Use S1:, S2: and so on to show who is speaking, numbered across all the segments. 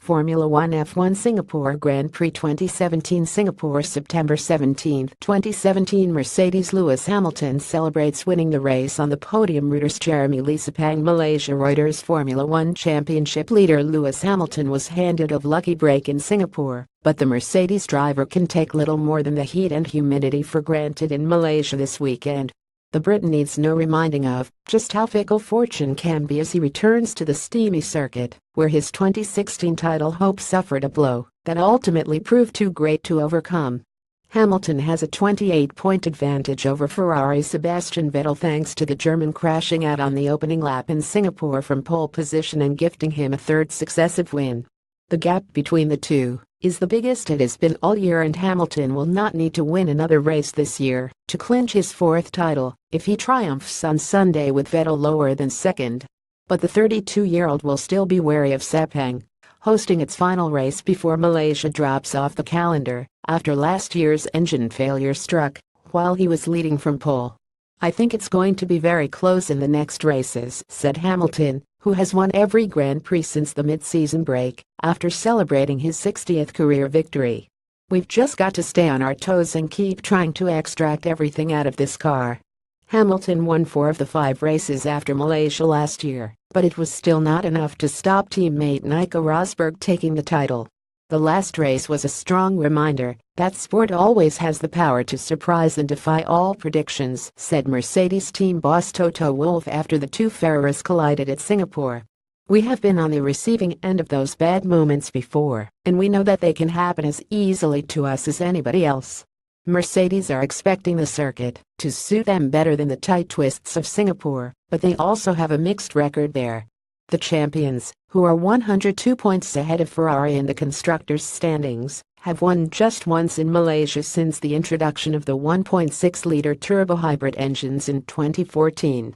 S1: Formula One F1 Singapore Grand Prix 2017 Singapore September 17, 2017 Mercedes Lewis Hamilton celebrates winning the race on the podium. Reuters Jeremy Lee Sepang Malaysia Reuters Formula One Championship leader Lewis Hamilton was handed a lucky break in Singapore, but the Mercedes driver can take little more than the heat and humidity for granted in Malaysia this weekend. The Brit needs no reminding of just how fickle fortune can be as he returns to the steamy circuit, where his 2016 title hopes suffered a blow that ultimately proved too great to overcome. Hamilton has a 28-point advantage over Ferrari's Sebastian Vettel thanks to the German crashing out on the opening lap in Singapore from pole position and gifting him a third successive win. The gap between the two is the biggest it has been all year, and Hamilton will not need to win another race this year to clinch his fourth title if he triumphs on Sunday with Vettel lower than second. But the 32-year-old will still be wary of Sepang, hosting its final race before Malaysia drops off the calendar after last year's engine failure struck while he was leading from pole. "I think it's going to be very close in the next races," said Hamilton, who has won every Grand Prix since the mid-season break after celebrating his 60th career victory. "We've just got to stay on our toes and keep trying to extract everything out of this car." Hamilton won 4 of the 5 races after Malaysia last year, but it was still not enough to stop teammate Nico Rosberg taking the title. The last race was a strong reminder that sport always has the power to surprise and defy all predictions, said Mercedes team boss Toto Wolff after the two Ferraris collided at Singapore. "We have been on the receiving end of those bad moments before, and we know that they can happen as easily to us as anybody else." Mercedes are expecting the circuit to suit them better than the tight twists of Singapore, but they also have a mixed record there. The champions, who are 102 points ahead of Ferrari in the constructors' standings, have won just once in Malaysia since the introduction of the 1.6-liter turbo-hybrid engines in 2014.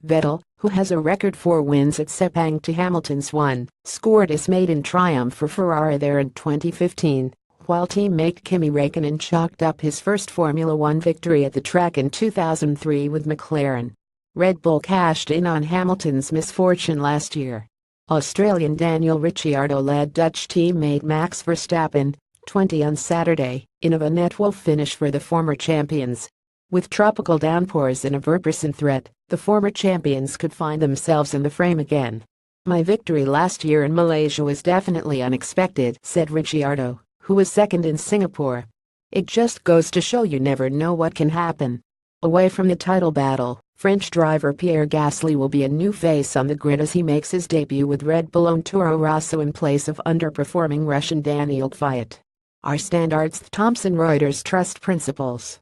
S1: Vettel, who has a record 4 wins at Sepang to Hamilton's 1, scored his maiden triumph for Ferrari there in 2015, while teammate Kimi Räikkönen chalked up his first Formula One victory at the track in 2003 with McLaren. Red Bull cashed in on Hamilton's misfortune last year. Australian Daniel Ricciardo led Dutch teammate Max Verstappen, 20 on Saturday, in a Vanetwolf finish for the former champions. With tropical downpours and a Verperson threat, the former champions could find themselves in the frame again. "My victory last year in Malaysia was definitely unexpected," said Ricciardo, who was second in Singapore. "It just goes to show you never know what can happen." Away from the title battle, French driver Pierre Gasly will be a new face on the grid as he makes his debut with Red Bull owned Toro Rosso in place of underperforming Russian Daniil Kvyat. Our standards Thomson Reuters Trust Principles.